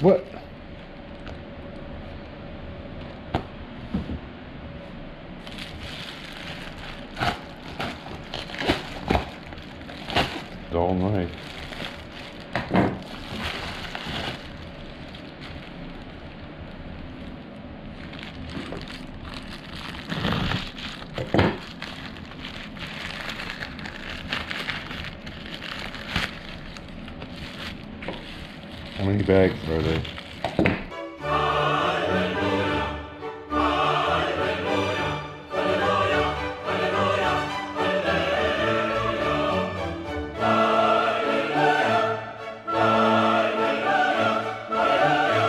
What? All right. How many bags are there?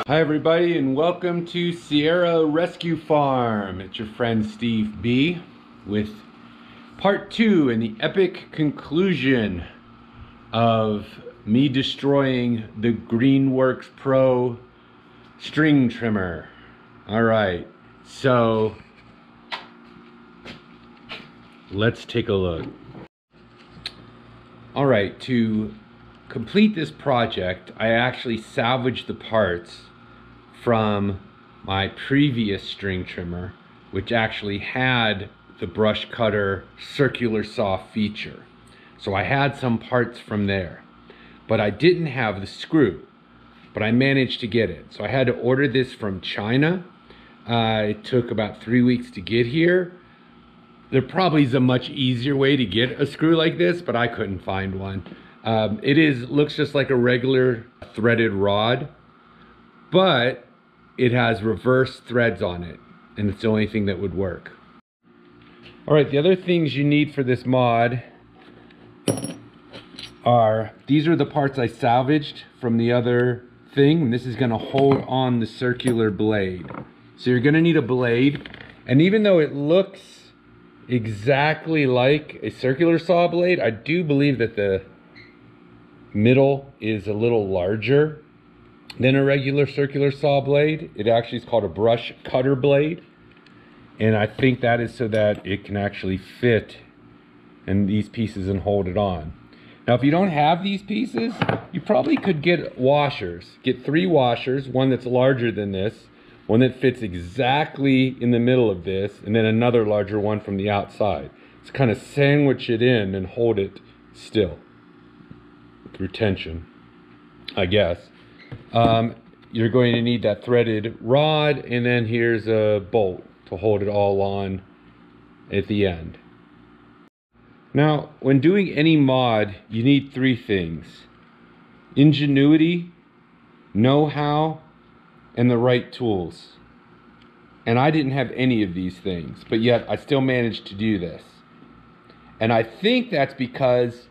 Hi everybody, and welcome to Sierra Rescue Farm. It's your friend Steve B with part 2 and the epic conclusion of me destroying the Greenworks Pro string trimmer. Alright, so let's take a look. Alright, to complete this project, I actually salvaged the parts from my previous string trimmer, which actually had the brush cutter circular saw feature. So I had some parts from there, but I didn't have the screw, but I managed to get it. So I had to order this from China. It took about 3 weeks to get here. There probably is a much easier way to get a screw like this, but I couldn't find one. Looks just like a regular threaded rod, but it has reverse threads on it, and it's the only thing that would work. All right, the other things you need for this mod are, these are the parts I salvaged from the other thing, and this is gonna hold on the circular blade. So you're gonna need a blade, and even though it looks exactly like a circular saw blade, I do believe that the middle is a little larger than a regular circular saw blade. It actually is called a brush cutter blade, and I think that is so that it can actually fit in these pieces and hold it on. Now if you don't have these pieces, you probably could get washers. Get 3 washers, one that's larger than this, one that fits exactly in the middle of this, and then another larger one from the outside. Just kind of sandwich it in and hold it still through tension, I guess. You're going to need that threaded rod, and then here's a bolt to hold it all on at the end. Now, when doing any mod, you need 3 things: ingenuity, know-how, and the right tools. And I didn't have any of these things, but yet I still managed to do this. And I think that's because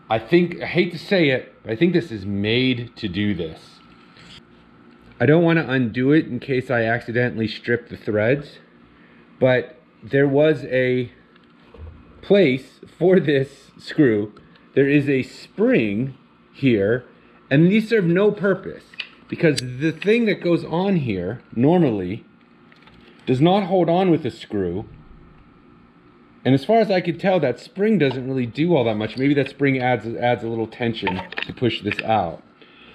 I hate to say it, but I think this is made to do this. I don't want to undo it in case I accidentally strip the threads, but there was a place for this screw. There is a spring here, and these serve no purpose because the thing that goes on here normally does not hold on with a screw. And as far as I could tell, that spring doesn't really do all that much. Maybe that spring adds a little tension to push this out.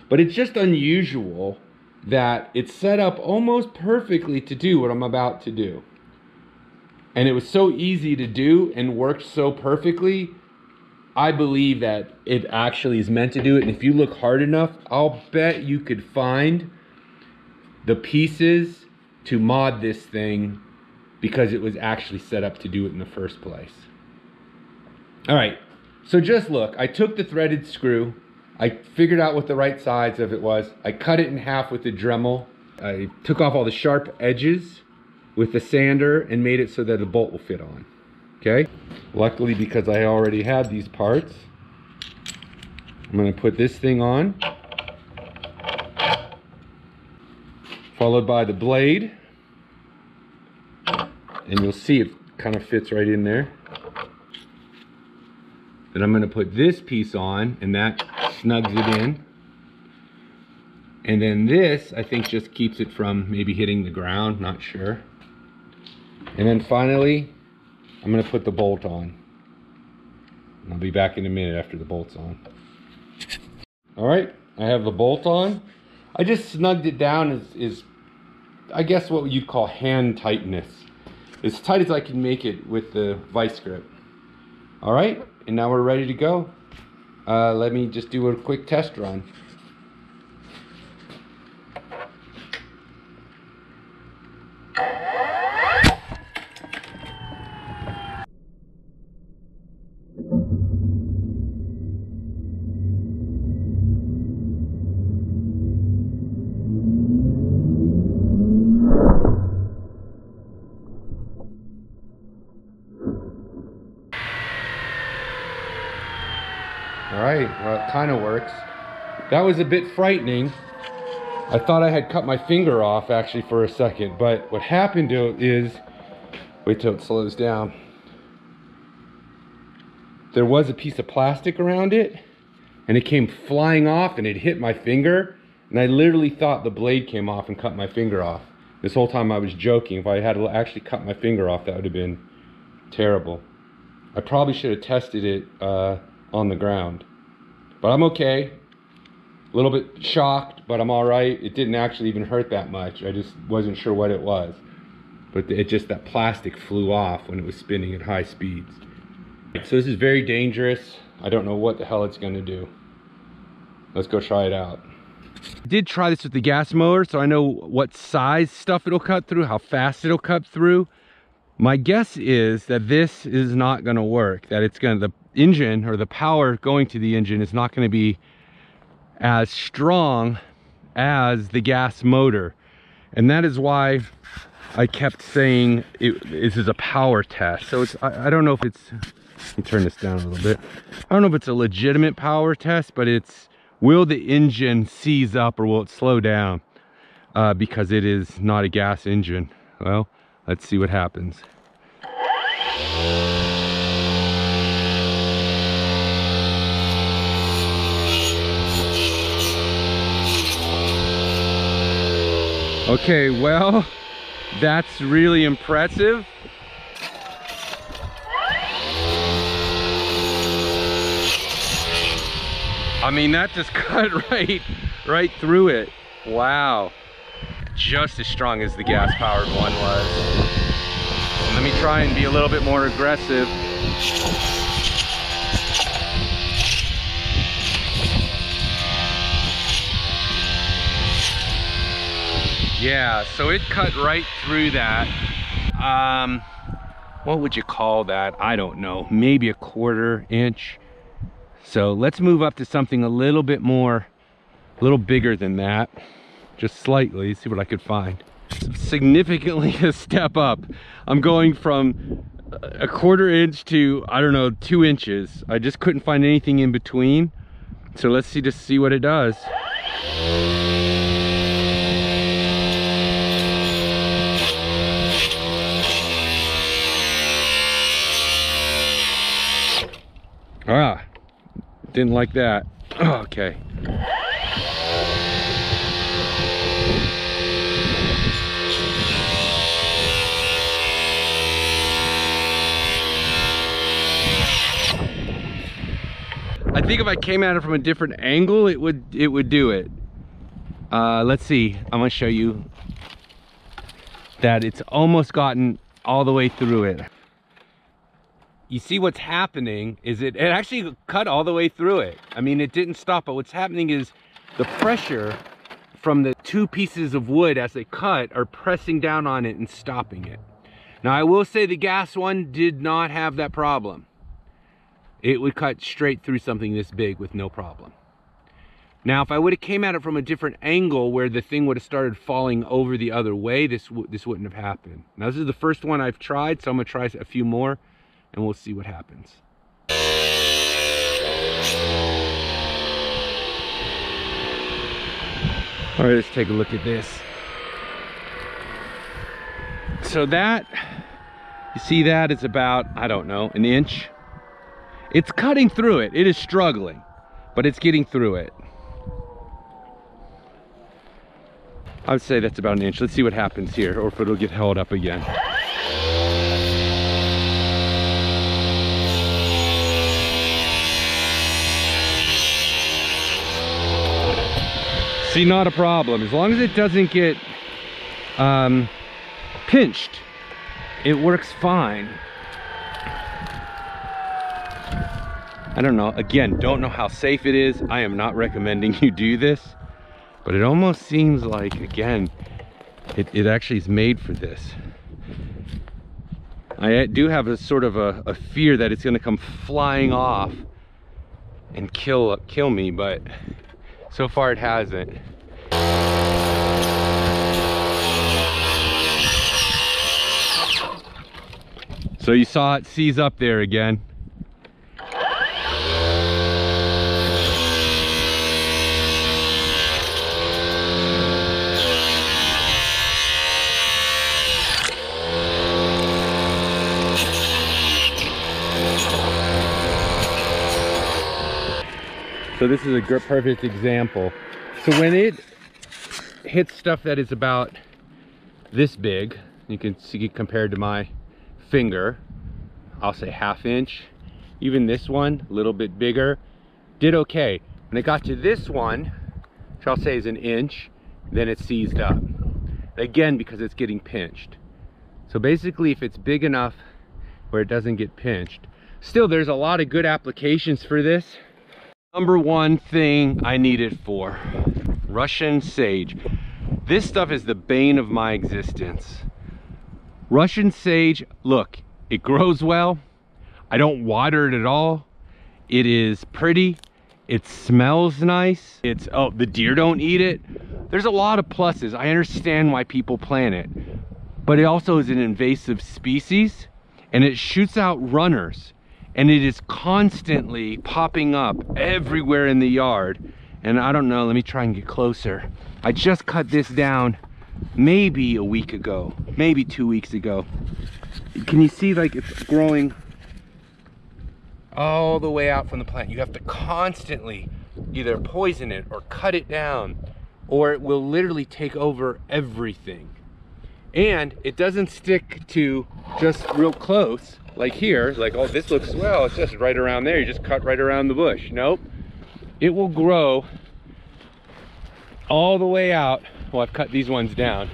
But it's just unusual that it's set up almost perfectly to do what I'm about to do. And it was so easy to do and worked so perfectly, I believe that it actually is meant to do it. And if you look hard enough, I'll bet you could find the pieces to mod this thing, because it was actually set up to do it in the first place. All right, so just look, I took the threaded screw, I figured out what the right size of it was, I cut it in half with the Dremel, I took off all the sharp edges with the sander and made it so that the bolt will fit on, okay? Luckily, because I already had these parts, I'm gonna put this thing on, followed by the blade. And you'll see it kind of fits right in there. Then I'm going to put this piece on, and that snugs it in. And then this, I think, just keeps it from maybe hitting the ground, not sure. And then finally, I'm going to put the bolt on. I'll be back in a minute after the bolt's on. All right, I have the bolt on. I just snugged it down is I guess what you'd call hand tightness. As tight as I can make it with the vice grip. All right, and now we're ready to go. Let me just do a quick test run. All right, well, it kind of works. That was a bit frightening. I thought I had cut my finger off actually for a second, but what happened is, wait till it slows down. There was a piece of plastic around it and it came flying off and it hit my finger, and I literally thought the blade came off and cut my finger off. This whole time I was joking. If I had actually cut my finger off, that would have been terrible. I probably should have tested it on the ground, but I'm okay. A little bit shocked, but I'm all right. It didn't actually even hurt that much. I just wasn't sure what it was, but it just, that plastic flew off when it was spinning at high speeds. So this is very dangerous. I don't know what the hell it's going to do. Let's go try it out. I did try this with the gas motor, so I know what size stuff it'll cut through, how fast it'll cut through. My guess is that this is not going to work, that it's going to, the engine or the power going to the engine is not going to be as strong as the gas motor. And that is why I kept saying this is a power test. So it's, I don't know if it's, let me turn this down a little bit. I don't know if it's a legitimate power test, but it's, will the engine seize up or will it slow down? Because it is not a gas engine. Well, let's see what happens. Okay, well, that's really impressive. I mean, that just cut right through it. Wow. Just as strong as the gas-powered one was. Let me try and be a little bit more aggressive. Yeah, so it cut right through that. What would you call that? I don't know, maybe a 1/4 inch. So let's move up to something a little bit more, a little bigger than that, just slightly, see what I could find. Significantly a step up. I'm going from a 1/4 inch to, I don't know, 2 inches. I just couldn't find anything in between. So let's just see what it does. Ah, didn't like that. Okay. I think if I came at it from a different angle, it would do it. Let's see. I'm gonna show you that it's almost gotten all the way through it. You see what's happening is it actually cut all the way through it. I mean, it didn't stop, but what's happening is the pressure from the 2 pieces of wood as they cut are pressing down on it and stopping it. Now, I will say the gas one did not have that problem. It would cut straight through something this big with no problem. Now, if I would have came at it from a different angle where the thing would have started falling over the other way, this wouldn't have happened. Now, this is the first one I've tried, so I'm gonna try a few more and we'll see what happens. All right, let's take a look at this. So that, you see that, it's about, I don't know, 1 inch. It's cutting through it. It is struggling, but it's getting through it. I would say that's about 1 inch. Let's see what happens here, or if it'll get held up again. See, not a problem. As long as it doesn't get pinched, it works fine. I don't know, again, don't know how safe it is. I am not recommending you do this, but it almost seems like, again, it actually is made for this. I do have a sort of a fear that it's gonna come flying off and kill me, but so far it hasn't. So you saw it seize up there again. So this is a perfect example. So when it hits stuff that is about this big, you can see compared to my finger, I'll say ½ inch. Even this one, a little bit bigger, did okay. When it got to this one, which I'll say is 1 inch, then it seized up. Again, because it's getting pinched. So basically, if it's big enough where it doesn't get pinched, still there's a lot of good applications for this. Number one thing I need it for, Russian sage. This stuff is the bane of my existence. Russian sage, look, it grows well. I don't water it at all. It is pretty. It smells nice. Oh, the deer don't eat it. There's a lot of pluses. I understand why people plant it, but it also is an invasive species and it shoots out runners. And it is constantly popping up everywhere in the yard. And I don't know, let me try and get closer. I just cut this down maybe a week ago, maybe 2 weeks ago. Can you see, like, it's growing all the way out from the plant? You have to constantly either poison it or cut it down, or it will literally take over everything. And it doesn't stick to just real close. Like here, like, oh, this looks, well, it's just right around there. You just cut right around the bush. Nope. It will grow all the way out. Well, I've cut these ones down.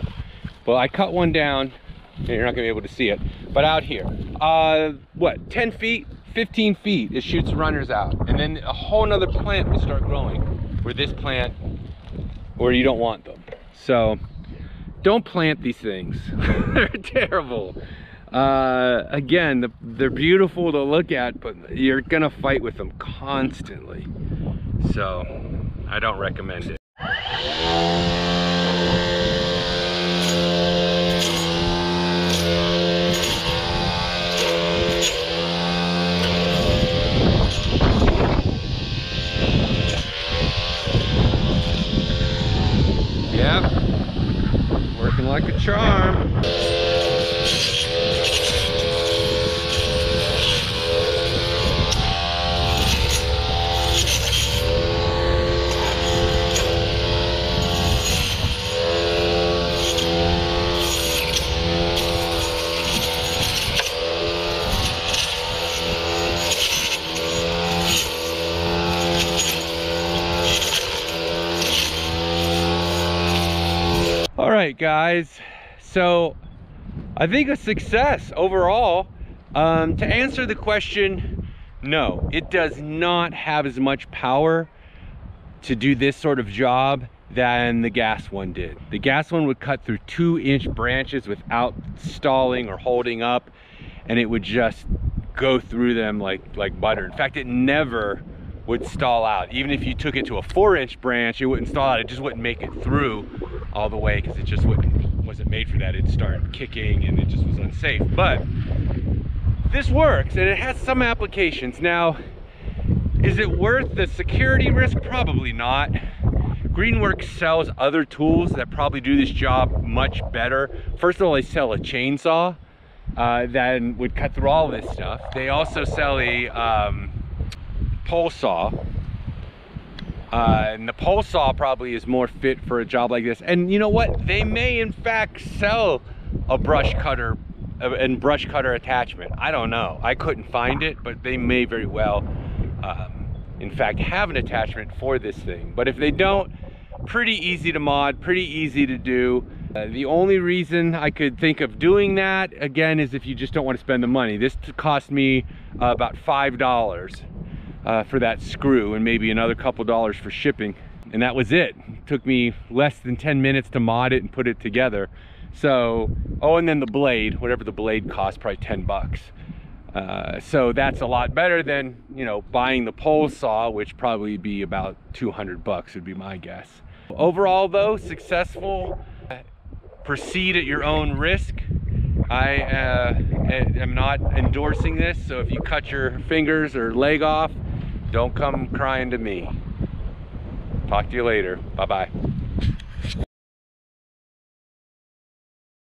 Well, I cut one down, and you're not gonna be able to see it, but out here, what, 10 feet, 15 feet, it shoots runners out. And then a whole nother plant will start growing where this plant, where you don't want them. So don't plant these things. They're terrible. Again, they're beautiful to look at, but you're gonna fight with them constantly. So I don't recommend it. Yep, working like a charm. All right, guys, so I think a success overall. To answer the question, no, it does not have as much power to do this sort of job than the gas one did. The gas one would cut through 2-inch branches without stalling or holding up, and it would just go through them like butter. In fact, it never would stall out. Even if you took it to a 4-inch branch, it wouldn't stall out. It just wouldn't make it through all the way because it just wasn't made for that. It'd start kicking and it just was unsafe. But this works and it has some applications. Now, is it worth the security risk? Probably not. Greenworks sells other tools that probably do this job much better. First of all, they sell a chainsaw that would cut through all this stuff. They also sell a pole saw, and the pole saw probably is more fit for a job like this. And you know what, they may in fact sell a brush cutter and brush cutter attachment. I don't know, I couldn't find it, but they may very well in fact have an attachment for this thing. But if they don't, pretty easy to mod, pretty easy to do. The only reason I could think of doing that, again, is if you just don't want to spend the money. This cost me about $5 for that screw, and maybe another couple dollars for shipping. And that was it. It took me less than 10 minutes to mod it and put it together. So, oh, and then the blade, whatever the blade cost, probably 10 bucks. So that's a lot better than, you know, buying the pole saw, which probably be about 200 bucks would be my guess. Overall though, successful. Proceed at your own risk. I am not endorsing this, so if you cut your fingers or leg off, don't come crying to me. Talk to you later. Bye-bye.